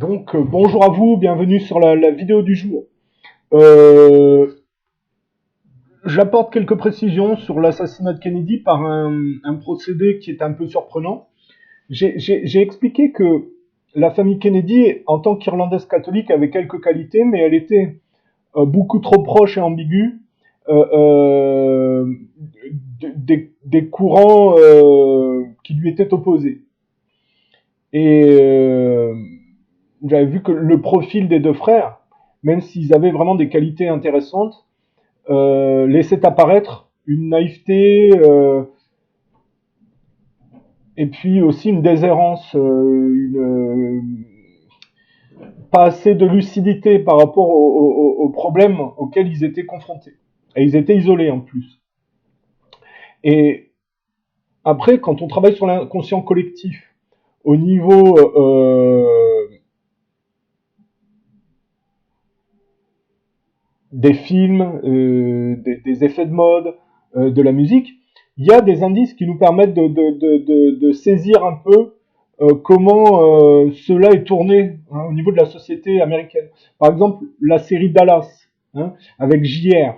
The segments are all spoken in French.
Bonjour à vous, bienvenue sur la vidéo du jour. Euh, J'apporte quelques précisions sur l'assassinat de Kennedy par un procédé qui est un peu surprenant. J'ai expliqué que la famille Kennedy, en tant qu'Irlandaise catholique, avait quelques qualités, mais elle était beaucoup trop proche et ambiguë euh, euh, des courants qui lui étaient opposés. Et j'avais vu que le profil des deux frères, même s'ils avaient vraiment des qualités intéressantes, laissait apparaître une naïveté et puis aussi une déshérence, pas assez de lucidité par rapport aux problèmes auxquels ils étaient confrontés. Et ils étaient isolés en plus. Et après, quand on travaille sur l'inconscient collectif, au niveau des films, des effets de mode, de la musique, il y a des indices qui nous permettent de saisir un peu comment cela est tourné au niveau de la société américaine. Par exemple, la série Dallas, avec JR.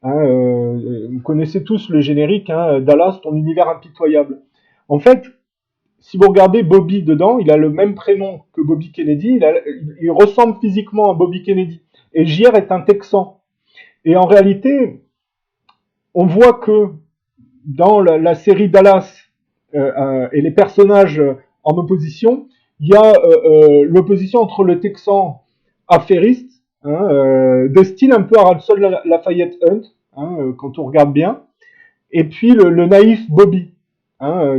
Vous connaissez tous le générique, Dallas, ton univers impitoyable. En fait, si vous regardez Bobby dedans, il a le même prénom que Bobby Kennedy, il ressemble physiquement à Bobby Kennedy. Et JR est un Texan. Et en réalité, on voit que dans la série Dallas et les personnages en opposition, il y a l'opposition entre le Texan affairiste, de style un peu Harrelson Lafayette Hunt, quand on regarde bien, et puis le naïf Bobby,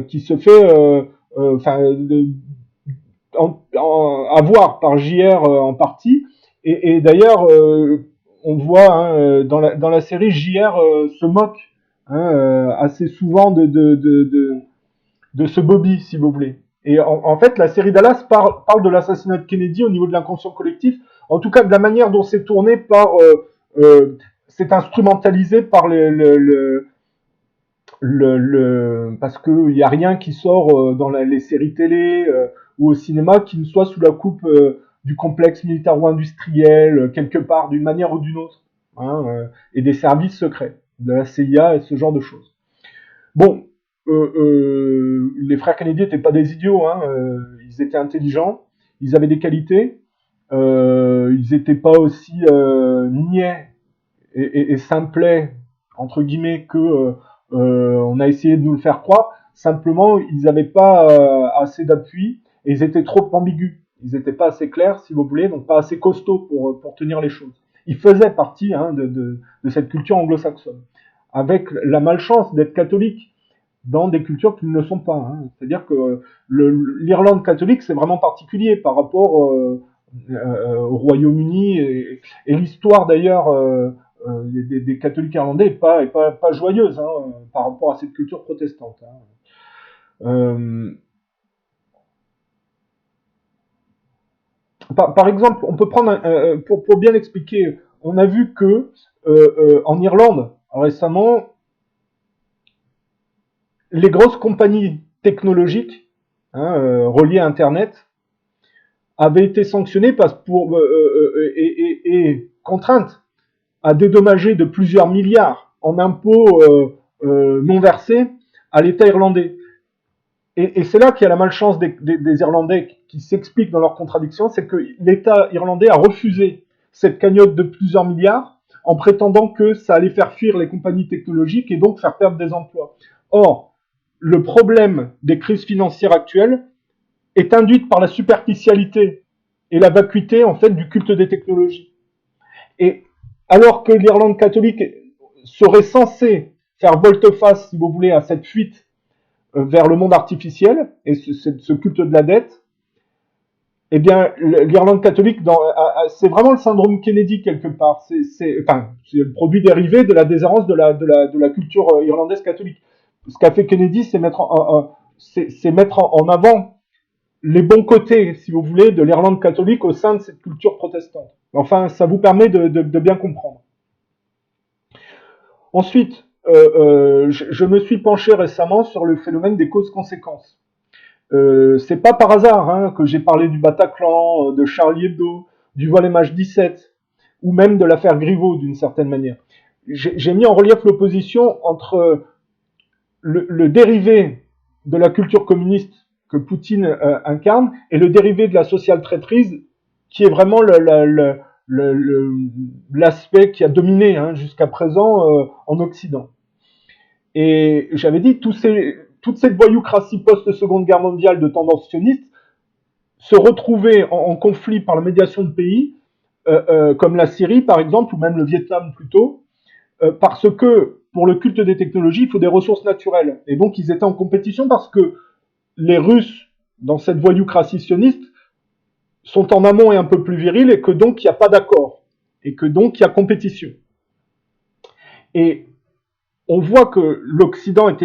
qui se fait avoir par JR en partie. Et d'ailleurs, on voit dans la série, JR se moque assez souvent de ce Bobby, si vous voulez. Et en fait, la série Dallas parle de l'assassinat de Kennedy au niveau de l'inconscient collectif, en tout cas de la manière dont c'est tourné par... c'est instrumentalisé par parce qu'il n'y a rien qui sort dans les séries télé ou au cinéma qui ne soit sous la coupe du complexe militaro-industriel, quelque part, d'une manière ou d'une autre, et des services secrets, de la CIA et ce genre de choses. Bon, les frères Kennedy n'étaient pas des idiots, ils étaient intelligents, ils avaient des qualités, ils n'étaient pas aussi niais et simplets, entre guillemets, que on a essayé de nous le faire croire. Simplement, ils n'avaient pas assez d'appui et ils étaient trop ambigus. Ils n'étaient pas assez clairs, si vous voulez, donc pas assez costauds pour tenir les choses. Ils faisaient partie de cette culture anglo-saxonne, avec la malchance d'être catholiques dans des cultures qui ne le sont pas. C'est-à-dire que l'Irlande catholique, c'est vraiment particulier par rapport au Royaume-Uni et l'histoire d'ailleurs des catholiques irlandais est pas joyeuse par rapport à cette culture protestante. Euh, par exemple, on peut prendre pour bien expliquer, on a vu que en Irlande récemment, les grosses compagnies technologiques reliées à Internet avaient été sanctionnées et contraintes à dédommager de plusieurs milliards en impôts non versés à l'État irlandais. Et c'est là qu'il y a la malchance des Irlandais qui s'explique dans leur contradiction, c'est que l'État irlandais a refusé cette cagnotte de plusieurs milliards en prétendant que ça allait faire fuir les compagnies technologiques et donc faire perdre des emplois. Or, le problème des crises financières actuelles est induite par la superficialité et la vacuité en fait du culte des technologies. Et alors que l'Irlande catholique serait censée faire volte-face, si vous voulez, à cette fuite vers le monde artificiel et ce culte de la dette, eh bien, l'Irlande catholique, c'est vraiment le syndrome Kennedy quelque part. C'est le produit dérivé de la déshérence de la culture irlandaise catholique. Ce qu'a fait Kennedy, c'est mettre en avant les bons côtés, si vous voulez, de l'Irlande catholique au sein de cette culture protestante. Enfin, ça vous permet de bien comprendre. Ensuite, je me suis penché récemment sur le phénomène des causes-conséquences. C'est pas par hasard hein, que j'ai parlé du Bataclan, de Charlie Hebdo, du vol MH17, ou même de l'affaire Griveaux d'une certaine manière. J'ai mis en relief l'opposition entre le dérivé de la culture communiste que Poutine incarne et le dérivé de la sociale traîtrise qui est vraiment l'aspect qui a dominé hein, jusqu'à présent en Occident. Et j'avais dit, toute cette voyoucratie post-seconde guerre mondiale de tendance sioniste se retrouver en conflit par la médiation de pays, comme la Syrie par exemple, ou même le Vietnam plutôt, parce que pour le culte des technologies, il faut des ressources naturelles. Et donc ils étaient en compétition parce que les Russes, dans cette voyoucratie sioniste, sont en amont et un peu plus virils et que donc il n'y a pas d'accord. Et que donc il y a compétition. Et on voit que l'Occident est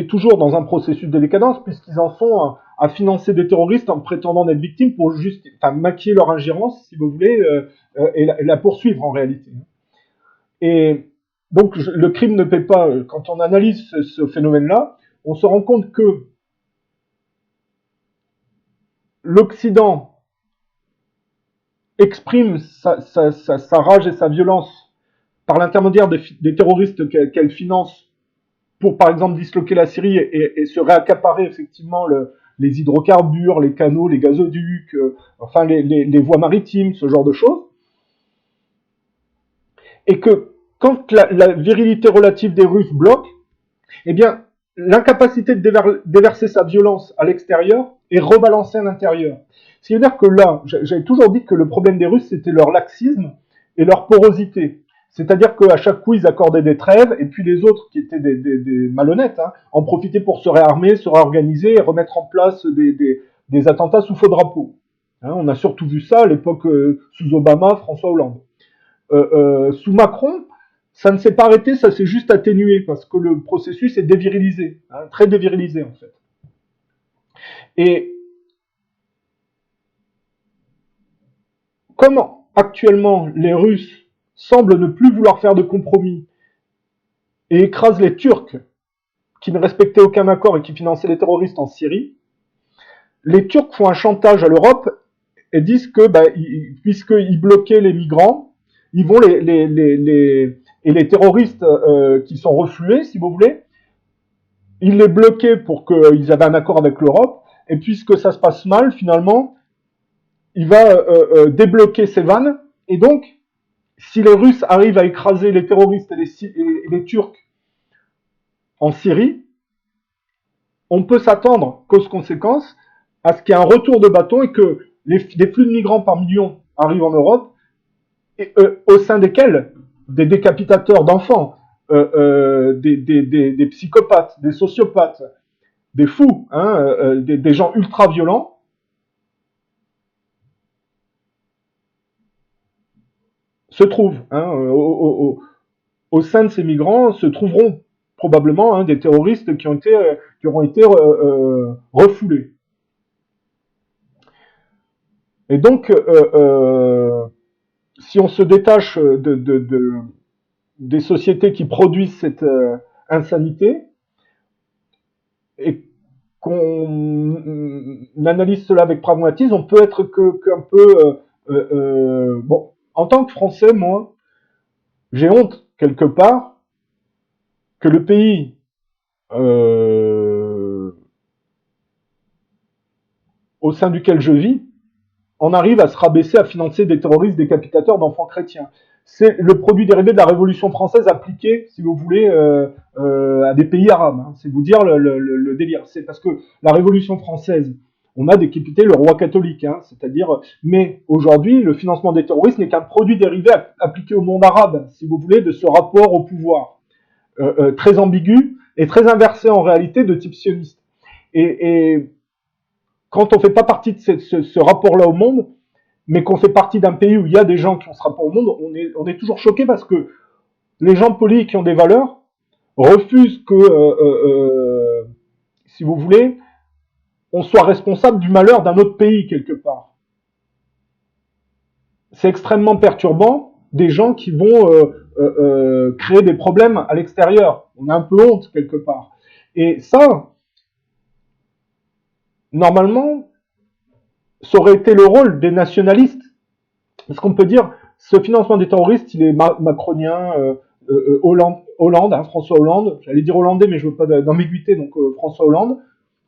toujours dans un processus de décadence puisqu'ils en sont à financer des terroristes en prétendant d'être victimes pour juste, enfin, maquiller leur ingérence, si vous voulez, et la poursuivre en réalité. Et donc le crime ne paie pas. Quand on analyse ce phénomène-là, on se rend compte que l'Occident exprime sa rage et sa violence par l'intermédiaire des terroristes qu'elle finance pour, par exemple, disloquer la Syrie et se réaccaparer effectivement les hydrocarbures, les canaux, les gazoducs, enfin les voies maritimes, ce genre de choses. Et que quand la virilité relative des Russes bloque, eh bien, l'incapacité de déverser sa violence à l'extérieur est rebalancée à l'intérieur. Ce qui veut dire que là, j'avais toujours dit que le problème des Russes, c'était leur laxisme et leur porosité. C'est-à-dire qu'à chaque coup, ils accordaient des trêves, et puis les autres, qui étaient des malhonnêtes, hein, en profitaient pour se réarmer, se réorganiser et remettre en place des attentats sous faux drapeau. Hein, on a surtout vu ça à l'époque sous Obama, François Hollande. Sous Macron, ça ne s'est pas arrêté, ça s'est juste atténué, parce que le processus est dévirilisé, hein, très dévirilisé en fait. Et comme actuellement les Russes semblent ne plus vouloir faire de compromis et écrasent les Turcs qui ne respectaient aucun accord et qui finançaient les terroristes en Syrie, les Turcs font un chantage à l'Europe et disent que puisqu'ils bloquaient les migrants, ils vont et les terroristes qui sont reflués, si vous voulez, ils les bloquaient pour qu'ils avaient un accord avec l'Europe, et puisque ça se passe mal, finalement, il va débloquer ces vannes, et donc, si les Russes arrivent à écraser les terroristes et les Turcs en Syrie, on peut s'attendre, cause conséquence, à ce qu'il y ait un retour de bâton et que des flux de migrants par millions arrivent en Europe, et, au sein desquels des décapitateurs d'enfants, des psychopathes, des sociopathes, des fous, hein, des gens ultra violents, se trouvent. Hein, au sein de ces migrants se trouveront probablement hein, des terroristes qui auront été refoulés. Et donc, si on se détache des sociétés qui produisent cette insanité et qu'on analyse cela avec pragmatisme, on peut être qu'un peu bon. En tant que Français, moi, j'ai honte quelque part que le pays au sein duquel je vis en arrive à se rabaisser à financer des terroristes décapitateurs d'enfants chrétiens. C'est le produit dérivé de la Révolution française appliqué, si vous voulez, à des pays arabes. Hein. C'est vous dire le délire. C'est parce que la Révolution française, on a décapité le roi catholique, hein, c'est-à-dire. Mais aujourd'hui, le financement des terroristes n'est qu'un produit dérivé appliqué au monde arabe, si vous voulez, de ce rapport au pouvoir très ambigu et très inversé en réalité de type sioniste. Et quand on fait pas partie de ce rapport-là au monde, mais qu'on fait partie d'un pays où il y a des gens qui ont ce rapport au monde, on est toujours choqué parce que les gens polis qui ont des valeurs refusent que, si vous voulez, on soit responsable du malheur d'un autre pays quelque part. C'est extrêmement perturbant des gens qui vont créer des problèmes à l'extérieur. On a un peu honte quelque part. Et ça, normalement, ça aurait été le rôle des nationalistes. Parce qu'on peut dire, ce financement des terroristes, il est macronien, Hollande, hein, François Hollande. J'allais dire hollandais, mais je veux pas d'ambiguïté, donc François Hollande,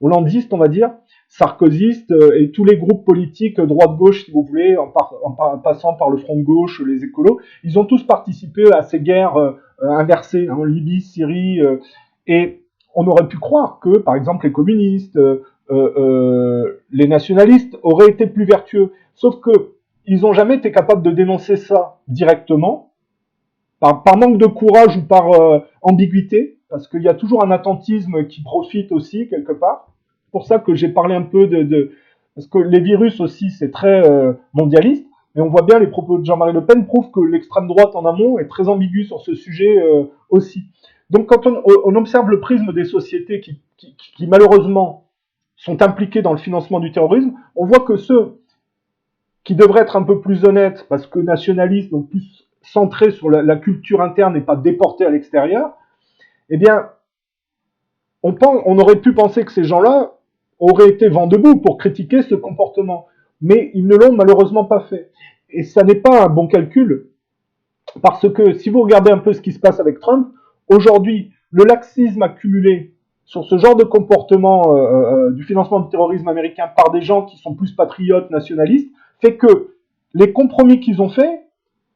hollandiste, on va dire, sarkozyste, et tous les groupes politiques, droite-gauche, si vous voulez, en passant par le front de gauche, les écolos, ils ont tous participé à ces guerres inversées, hein, en Libye, Syrie, et on aurait pu croire que, par exemple, les communistes, les nationalistes auraient été plus vertueux. Sauf que ils n'ont jamais été capables de dénoncer ça directement, par manque de courage ou par ambiguïté, parce qu'il y a toujours un attentisme qui profite aussi quelque part. C'est pour ça que j'ai parlé un peu parce que les virus aussi c'est très mondialiste, et on voit bien les propos de Jean-Marie Le Pen prouvent que l'extrême droite en amont est très ambiguë sur ce sujet aussi. Donc quand on observe le prisme des sociétés qui malheureusement sont impliquées dans le financement du terrorisme, on voit que ceux qui devrait être un peu plus honnête, parce que nationaliste, donc plus centré sur la culture interne et pas déporté à l'extérieur, eh bien, on aurait pu penser que ces gens-là auraient été vent debout pour critiquer ce comportement. Mais ils ne l'ont malheureusement pas fait. Et ça n'est pas un bon calcul, parce que si vous regardez un peu ce qui se passe avec Trump, aujourd'hui, le laxisme accumulé sur ce genre de comportement du financement du terrorisme américain par des gens qui sont plus patriotes, nationalistes, fait que les compromis qu'ils ont faits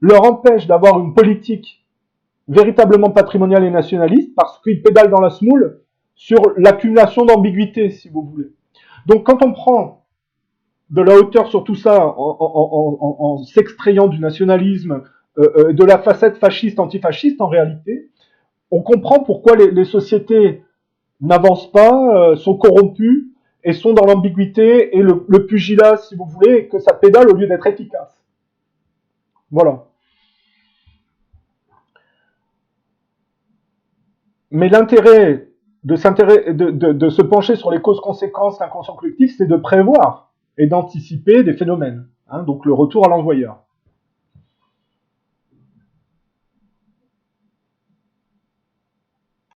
leur empêchent d'avoir une politique véritablement patrimoniale et nationaliste parce qu'ils pédalent dans la semoule sur l'accumulation d'ambiguïté, si vous voulez. Donc quand on prend de la hauteur sur tout ça en s'extrayant du nationalisme, de la facette fasciste, antifasciste en réalité, on comprend pourquoi les sociétés n'avancent pas, sont corrompues et sont dans l'ambiguïté et le pugilat, si vous voulez, et que ça pédale au lieu d'être efficace. Voilà. Mais l'intérêt de se pencher sur les causes-conséquences d'inconscient collectif, c'est de prévoir et d'anticiper des phénomènes. Hein, donc le retour à l'envoyeur.